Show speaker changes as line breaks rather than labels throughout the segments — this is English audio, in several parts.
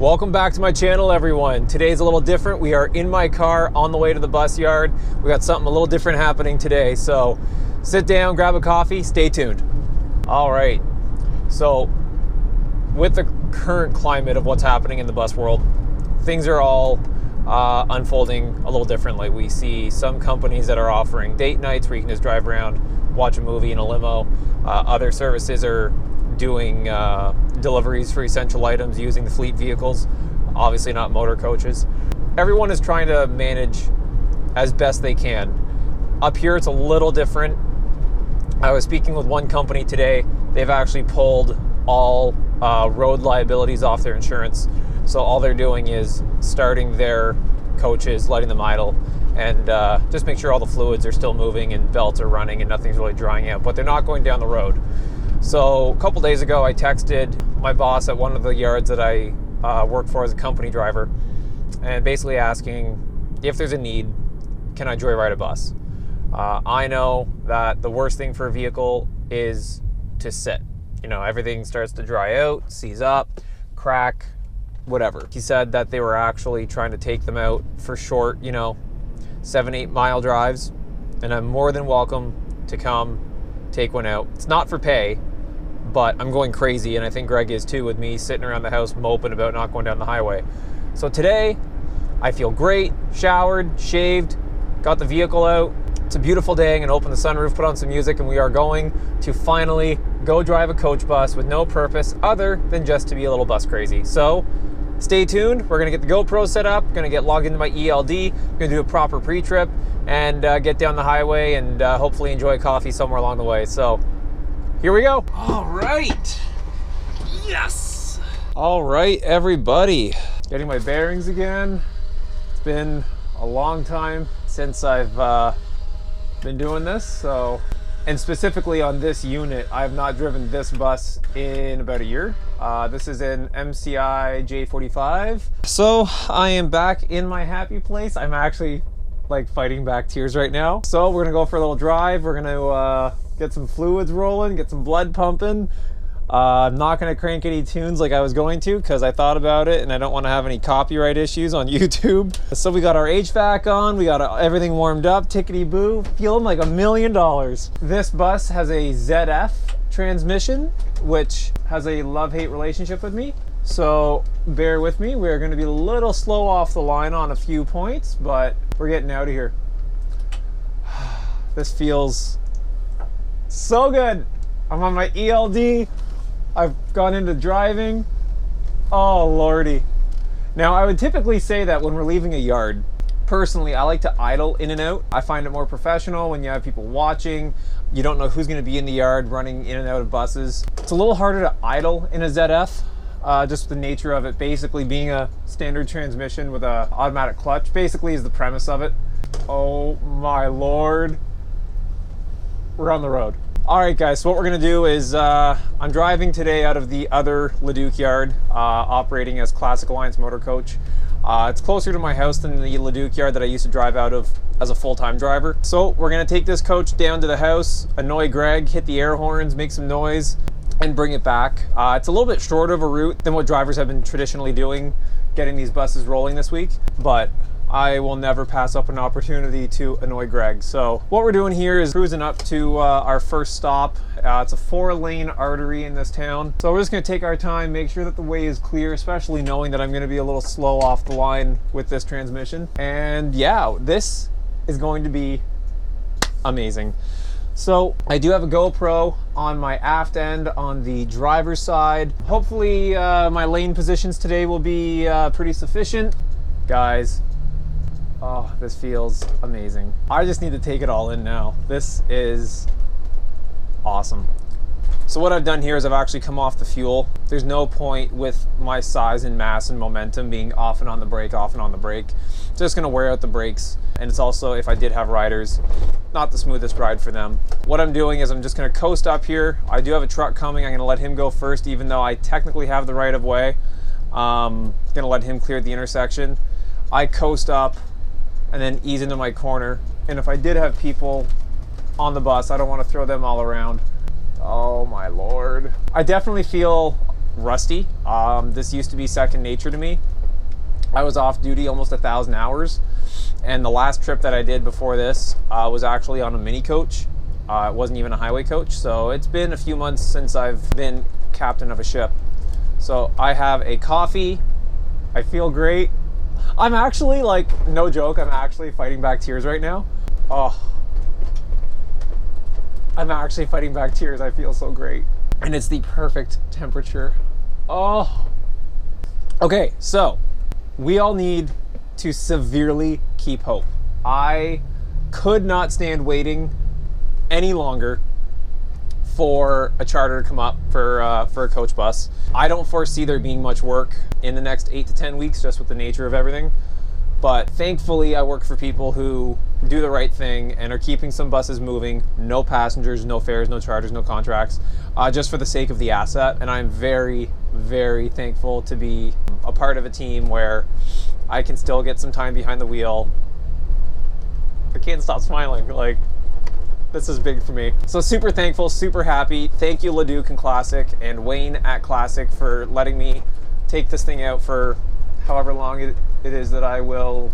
Welcome back to my channel, everyone. Today's a little different. We are in my car on the way to the bus yard. We got something a little different happening today. So sit down, grab a coffee, stay tuned. All right. So with the current climate of what's happening in the bus world, things are all unfolding a little differently. We see some companies that are offering date nights where you can just drive around, watch a movie in a limo. Other services are doing deliveries for essential items using the fleet vehicles, obviously not motor coaches. Everyone is trying to manage as best they can. Up here it's a little different. I was speaking with one company today. They've actually pulled all road liabilities off their insurance. So all they're doing is starting their coaches, letting them idle, and just make sure all the fluids are still moving and belts are running and nothing's really drying out, but they're not going down the road. So a couple days ago, I texted my boss at one of the yards that I work for as a company driver, and basically asking if there's a need, can I joyride a bus? I know that the worst thing for a vehicle is to sit. You know, everything starts to dry out, seize up, crack, whatever. He said that they were actually trying to take them out for short, 7-8 mile drives, and I'm more than welcome to come take one out. It's not for pay, but I'm going crazy, and I think Greg is too, with me sitting around the house moping about not going down the highway. So today, I feel great, showered, shaved, got the vehicle out. It's a beautiful day. I'm gonna open the sunroof, put on some music, and we are going to finally go drive a coach bus with no purpose other than just to be a little bus crazy. So stay tuned. We're gonna get the GoPro set up, gonna get logged into my ELD, gonna do a proper pre-trip, and get down the highway and hopefully enjoy a coffee somewhere along the way. So here we go. All right. Yes. All right, everybody. Getting my bearings again. It's been a long time since I've been doing this. So, and specifically on this unit, I have not driven this bus in about a year. This is an MCI J45. So I am back in my happy place. I'm actually like fighting back tears right now. So we're gonna go for a little drive. We're gonna get some fluids rolling, get some blood pumping. I'm not gonna crank any tunes like I was going to, because I thought about it and I don't want to have any copyright issues on YouTube. So we got our HVAC on, we got everything warmed up, tickety boo, feeling like $1 million. This bus has a ZF transmission, which has a love-hate relationship with me. So bear with me. We're going to be a little slow off the line on a few points, but we're getting out of here. This feels so good. I'm on my ELD. I've gone into driving. Oh, Lordy. Now, I would typically say that when we're leaving a yard, personally, I like to idle in and out. I find it more professional when you have people watching. You don't know who's going to be in the yard running in and out of buses. It's a little harder to idle in a ZF. Just the nature of it basically being a standard transmission with a automatic clutch basically is the premise of it. Oh my Lord. We're on the road. All right, guys, so what we're gonna do is I'm driving today out of the other Leduc yard, operating as Classic Alliance Motor Coach. It's closer to my house than the Leduc yard that I used to drive out of as a full-time driver. So we're gonna take this coach down to the house, annoy Greg, hit the air horns, make some noise, and bring it back. It's a little bit shorter of a route than what drivers have been traditionally doing, getting these buses rolling this week, but I will never pass up an opportunity to annoy Greg. So what we're doing here is cruising up to our first stop. It's a 4-lane artery in this town. So we're just gonna take our time, make sure that the way is clear, especially knowing that I'm gonna be a little slow off the line with this transmission. And yeah, this is going to be amazing. So I do have a GoPro on my aft end on the driver's side. Hopefully my lane positions today will be pretty sufficient. Guys, oh, this feels amazing. I just need to take it all in now. This is awesome. So what I've done here is I've actually come off the fuel. There's no point with my size and mass and momentum being off and on the brake, off and on the brake. It's just gonna wear out the brakes. And it's also, if I did have riders, not the smoothest ride for them. What I'm doing is I'm just gonna coast up here. I do have a truck coming. I'm gonna let him go first, even though I technically have the right of way. Gonna let him clear the intersection. I coast up and then ease into my corner. And if I did have people on the bus, I don't want to throw them all around. Oh my Lord. I definitely feel rusty. This used to be second nature to me. I was off duty almost 1,000 hours, and the last trip that I did before this was actually on a mini coach. It wasn't even a highway coach, so it's been a few months since I've been captain of a ship. So I have a coffee. I feel great. I'm actually, like, no joke, I'm actually fighting back tears right now. Oh, I'm actually fighting back tears. I feel so great. And it's the perfect temperature. Oh. Okay, so we all need to severely keep hope. I could not stand waiting any longer for a charter to come up for a coach bus. I don't foresee there being much work in the next 8 to 10 weeks, just with the nature of everything. But thankfully, I work for people who do the right thing and are keeping some buses moving. No passengers, no fares, no charters, no contracts, just for the sake of the asset. And I'm very, very thankful to be a part of a team where I can still get some time behind the wheel. I can't stop smiling. Like, this is big for me. So super thankful, super happy. Thank you, Leduc and Classic, and Wayne at Classic for letting me take this thing out for however long it is that I will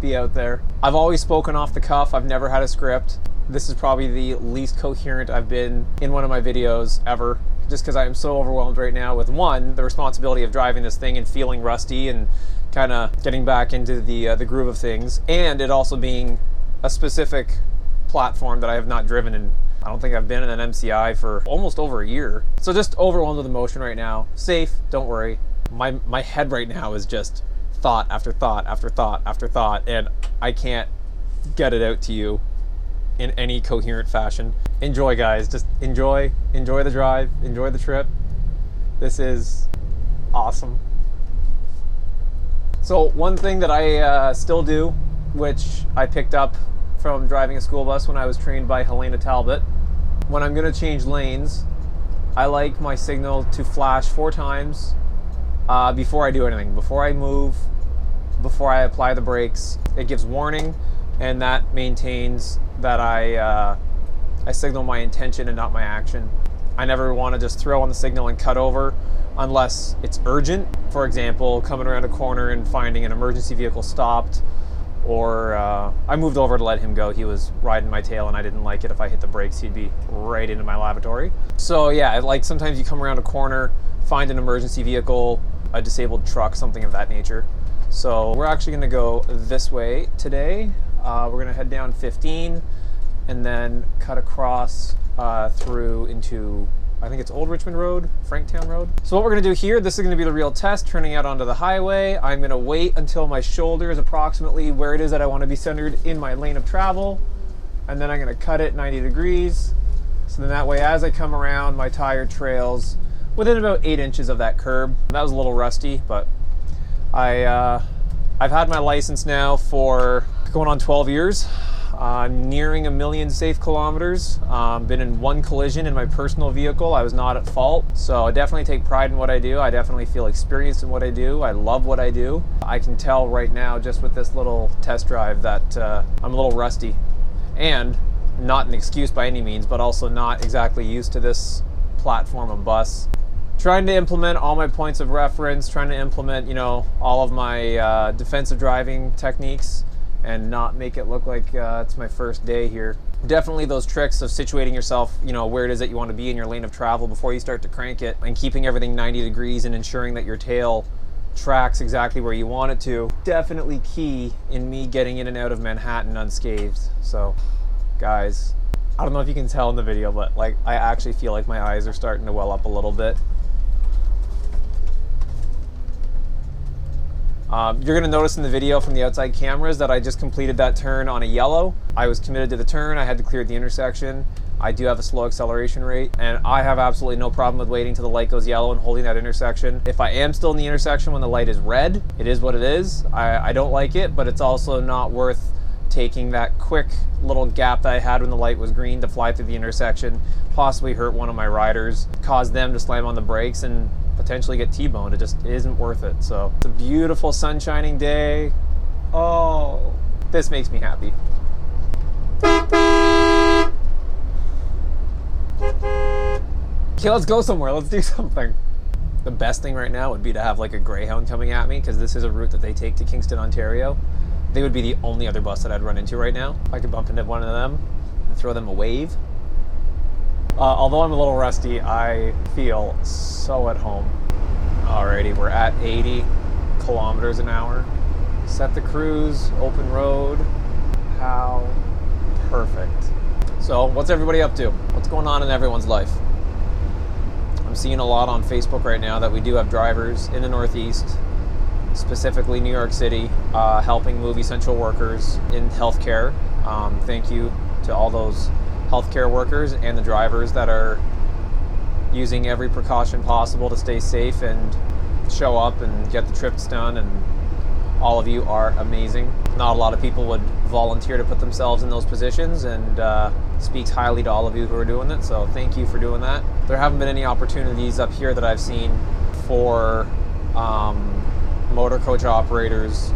be out there. I've always spoken off the cuff. I've never had a script. This is probably the least coherent I've been in one of my videos ever, just because I am so overwhelmed right now with, one, the responsibility of driving this thing and feeling rusty and kind of getting back into the groove of things, and it also being a specific platform that I have not driven in. I don't think I've been in an MCI for almost over a year. So just overwhelmed with emotion right now. Safe, don't worry. My head right now is just thought after thought after thought after thought, and I can't get it out to you in any coherent fashion. Enjoy, guys. Just enjoy the drive, enjoy the trip. This is awesome. So one thing that I still do, which I picked up from driving a school bus when I was trained by Helena Talbot, when I'm gonna change lanes, I like my signal to flash 4 times before I do anything. Before I move, before I apply the brakes, it gives warning, and that maintains that I signal my intention and not my action. I never want to just throw on the signal and cut over unless it's urgent. For example, coming around a corner and finding an emergency vehicle stopped, or I moved over to let him go. He was riding my tail and I didn't like it. If I hit the brakes, he'd be right into my lavatory. So yeah, like sometimes you come around a corner, find an emergency vehicle, a disabled truck, something of that nature. So we're actually gonna go this way today. We're gonna head down 15 and then cut across through into, I think it's Old Richmond Road, Franktown Road. So what we're gonna do here, this is gonna be the real test, turning out onto the highway. I'm gonna wait until my shoulder is approximately where it is that I wanna be centered in my lane of travel. And then I'm gonna cut it 90 degrees. So then that way, as I come around, my tire trails within about 8 inches of that curb. That was a little rusty, but I've had my license now for going on 12 years. Nearing 1 million safe kilometers. Been in 1 collision in my personal vehicle. I was not at fault. So I definitely take pride in what I do. I definitely feel experienced in what I do. I love what I do. I can tell right now, just with this little test drive, that I'm a little rusty. And not an excuse by any means, but also not exactly used to this platform of bus. Trying to implement all my points of reference, trying to implement, you know, all of my defensive driving techniques, and not make it look like it's my first day here. Definitely those tricks of situating yourself, you know, where it is that you want to be in your lane of travel before you start to crank it, and keeping everything 90 degrees and ensuring that your tail tracks exactly where you want it to. Definitely key in me getting in and out of Manhattan unscathed. So, guys, I don't know if you can tell in the video, but like, I actually feel like my eyes are starting to well up a little bit. You're gonna notice in the video from the outside cameras that I just completed that turn on a yellow. I was committed to the turn. I had to clear the intersection. I do have a slow acceleration rate, and I have absolutely no problem with waiting till the light goes yellow and holding that intersection. If I am still in the intersection when the light is red, it is what it is. I don't like it, but it's also not worth taking that quick little gap that I had when the light was green to fly through the intersection, possibly hurt one of my riders, cause them to slam on the brakes, and potentially get T-boned. It just isn't worth it. So it's a beautiful sun-shining day. Oh, this makes me happy. Okay, let's go somewhere. Let's do something. The best thing right now would be to have like a Greyhound coming at me, because this is a route that they take to Kingston, Ontario. They would be the only other bus that I'd run into right now. If I could bump into one of them and throw them a wave. Although I'm a little rusty, I feel so at home. Alrighty, we're at 80 kilometers an hour. Set the cruise, open road. How perfect. So what's everybody up to? What's going on in everyone's life? I'm seeing a lot on Facebook right now that we do have drivers in the Northeast, specifically New York City, helping move essential workers in healthcare. Thank you to all those healthcare workers and the drivers that are using every precaution possible to stay safe and show up and get the trips done, and all of you are amazing. Not a lot of people would volunteer to put themselves in those positions, and speaks highly to all of you who are doing it, so thank you for doing that. There haven't been any opportunities up here that I've seen for motor coach operators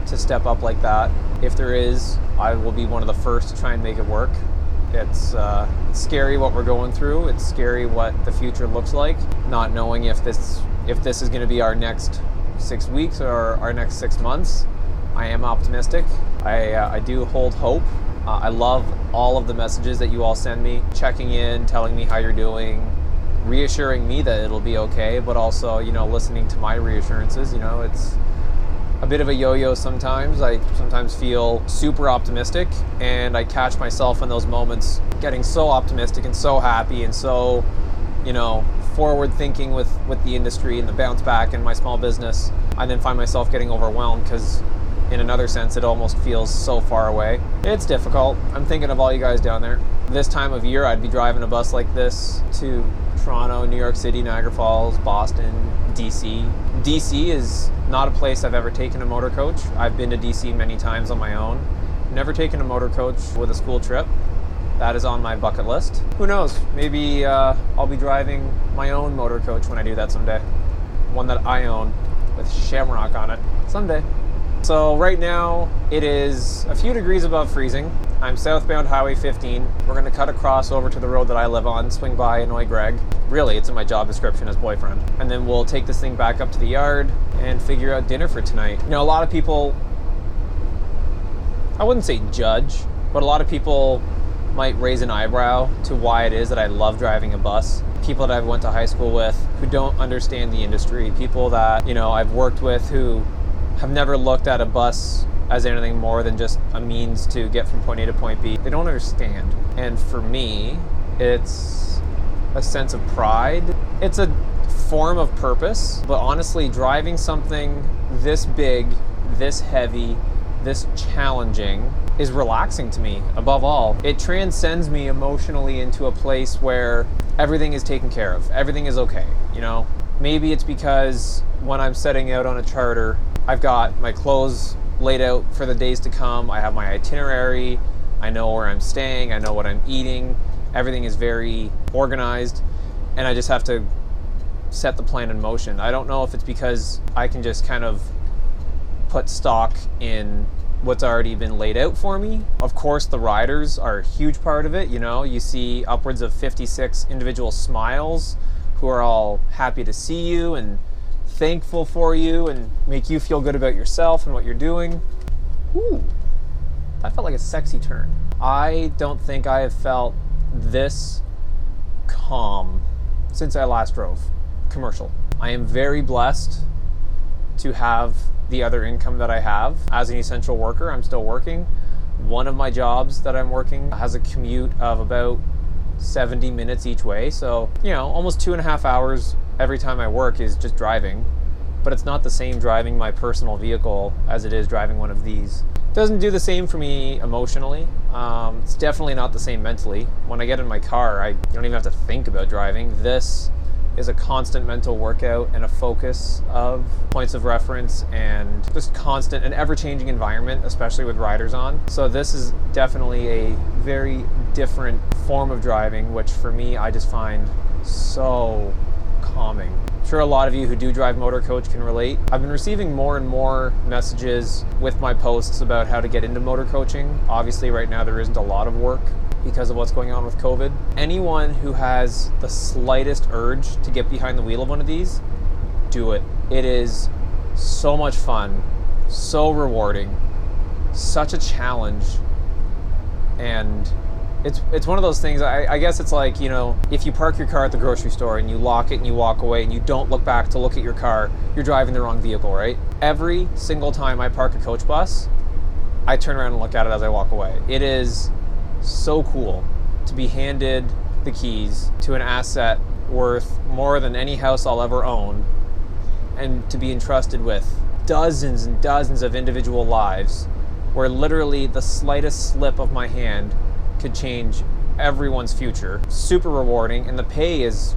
to step up like that. If there is, I will be one of the first to try and make it work. It's scary what we're going through. It's scary what the future looks like, not knowing if this is going to be our next 6 weeks or our next 6 months. I am optimistic. I do hold hope. I love all of the messages that you all send me, checking in, telling me how you're doing, reassuring me that it'll be okay, but also, you know, listening to my reassurances. You know, it's a bit of a yo-yo sometimes. I sometimes feel super optimistic, and I catch myself in those moments getting so optimistic and so happy and so, you know, forward thinking with the industry and the bounce back in my small business. I then find myself getting overwhelmed because in another sense it almost feels so far away. It's difficult. I'm thinking of all you guys down there. This time of year I'd be driving a bus like this to Toronto, New York City, Niagara Falls, Boston, DC. DC is not a place I've ever taken a motor coach. I've been to DC many times on my own. Never taken a motor coach with a school trip. That is on my bucket list. Who knows? Maybe I'll be driving my own motor coach when I do that someday. One that I own with Shamrock on it someday. So right now it is a few degrees above freezing. I'm southbound Highway 15. We're gonna cut across over to the road that I live on, swing by, annoy Greg. Really, it's in my job description as boyfriend. And then we'll take this thing back up to the yard and figure out dinner for tonight. You know, a lot of people, I wouldn't say judge, but a lot of people might raise an eyebrow to why it is that I love driving a bus. People that I went to high school with who don't understand the industry, people that, you know, I've worked with who have never looked at a bus as anything more than just a means to get from point A to point B. They don't understand. And for me, it's a sense of pride. It's a form of purpose, but honestly, driving something this big, this heavy, this challenging is relaxing to me. Above all, it transcends me emotionally into a place where everything is taken care of. Everything is okay, you know? Maybe it's because when I'm setting out on a charter, I've got my clothes laid out for the days to come. I have my itinerary. I know where I'm staying. I know what I'm eating. Everything is very organized, and I just have to set the plan in motion. I don't know if it's because I can just kind of put stock in what's already been laid out for me. Of course, the riders are a huge part of it. You know, you see upwards of 56 individual smiles who are all happy to see you and thankful for you and make you feel good about yourself and what you're doing. Ooh, that felt like a sexy turn. I don't think I have felt this calm since I last drove commercial. I am very blessed to have the other income that I have. As an essential worker, I'm still working. One of my jobs that I'm working has a commute of about 70 minutes each way. So, you know, almost 2.5 hours every time I work is just driving. But it's not the same driving my personal vehicle as it is driving one of these. It doesn't do the same for me emotionally. It's definitely not the same mentally. When I get in my car, I don't even have to think about driving. This is a constant mental workout and a focus of points of reference and just constant and ever-changing environment, especially with riders on. So this is definitely a very different form of driving, which for me, I just find so calming. I'm sure a lot of you who do drive motor coach can relate. I've been receiving more and more messages with my posts about how to get into motor coaching. Obviously right now there isn't a lot of work because of what's going on with COVID. Anyone who has the slightest urge to get behind the wheel of one of these, do it. It is so much fun, so rewarding, such a challenge, and it's one of those things. I guess it's like, you know, if you park your car at the grocery store and you lock it and you walk away and you don't look back to look at your car, you're driving the wrong vehicle, right? Every single time I park a coach bus, I turn around and look at it as I walk away. It is so cool to be handed the keys to an asset worth more than any house I'll ever own, and to be entrusted with dozens and dozens of individual lives where literally the slightest slip of my hand could change everyone's future. Super rewarding, and the pay is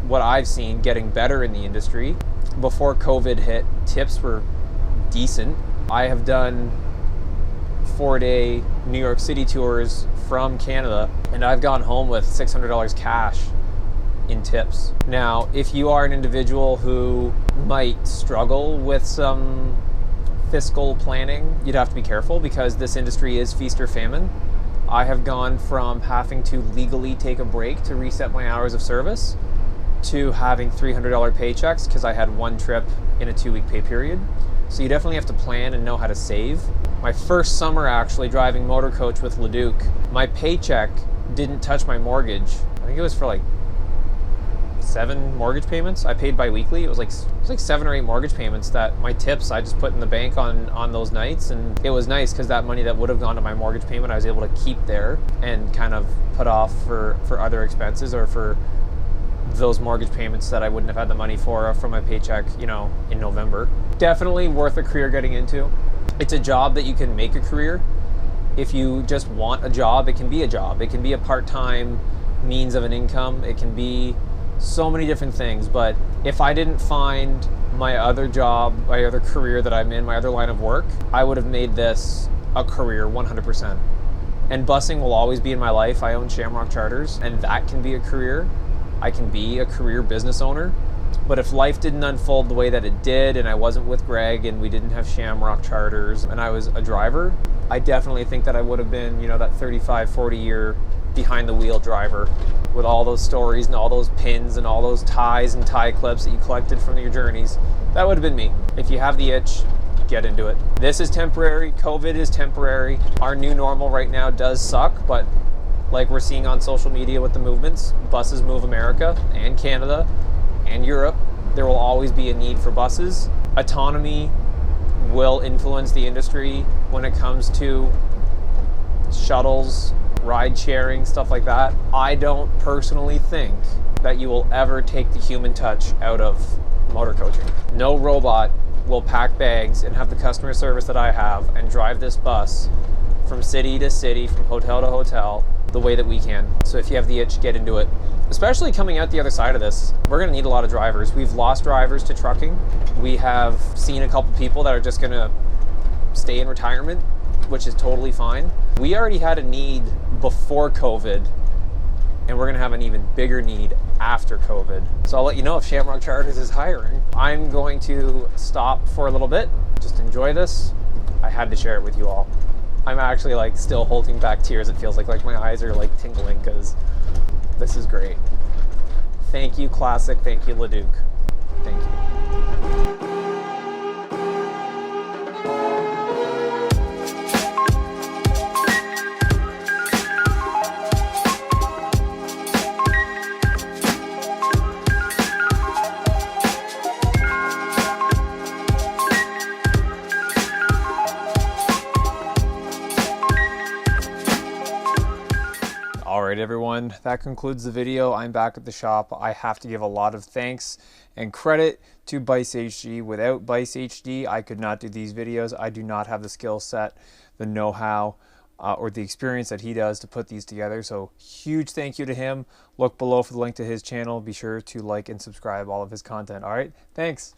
what I've seen getting better in the industry. Before COVID hit, tips were decent. I have done 4-day New York City tours from Canada, and I've gone home with $600 cash in tips. Now, if you are an individual who might struggle with some fiscal planning, you'd have to be careful, because this industry is feast or famine. I have gone from having to legally take a break to reset my hours of service to having $300 paychecks because I had one trip in a 2-week pay period. So you definitely have to plan and know how to save. My first summer actually driving motor coach with Leduc, my paycheck didn't touch my mortgage. I think it was for like 7 mortgage payments. I paid bi-weekly. It was like 7 or 8 mortgage payments that my tips I just put in the bank on those nights, and it was nice because that money that would have gone to my mortgage payment I was able to keep there and kind of put off for other expenses, or for those mortgage payments that I wouldn't have had the money for from my paycheck, you know, in November. Definitely worth a career getting into. It's a job that you can make a career. If you just want a job, it can be a job. It can be a part-time means of an income. It can be so many different things. But if I didn't find my other job, my other career that I'm in, my other line of work, I would have made this a career 100%. And busing will always be in my life. I own Shamrock Charters, and that can be a career. I can be a career business owner. But if life didn't unfold the way that it did, and I wasn't with Greg, and we didn't have Shamrock Charters, and I was a driver, I definitely think that I would have been, you know, that 35, 40 year behind the wheel driver with all those stories and all those pins and all those ties and tie clips that you collected from your journeys. That would have been me. If you have the itch, get into it. This is temporary. COVID is temporary. Our new normal right now does suck, but like we're seeing on social media with the movements, buses move America and Canada and Europe. There will always be a need for buses. Autonomy will influence the industry when it comes to shuttles, ride sharing, stuff like that. I don't personally think that you will ever take the human touch out of motor coaching. No robot will pack bags and have the customer service that I have and drive this bus from city to city, from hotel to hotel, the way that we can. So if you have the itch, get into it. Especially coming out the other side of this, we're gonna need a lot of drivers. We've lost drivers to trucking. We have seen a couple people that are just gonna stay in retirement, which is totally fine. We already had a need before COVID, and we're gonna have an even bigger need after COVID. So I'll let you know if Shamrock Charters is hiring. I'm going to stop for a little bit, just enjoy this. I had to share it with you all. I'm actually like still holding back tears. It feels like my eyes are like tingling because this is great. Thank you, Classic. Thank you, Leduc. Thank you. Alright everyone, that concludes the video. I'm back at the shop. I have to give a lot of thanks and credit to BiseHD. Without BiseHD, I could not do these videos. I do not have the skill set, the know-how, or the experience that he does to put these together. So huge thank you to him. Look below for the link to his channel. Be sure to like and subscribe all of his content. Alright, thanks.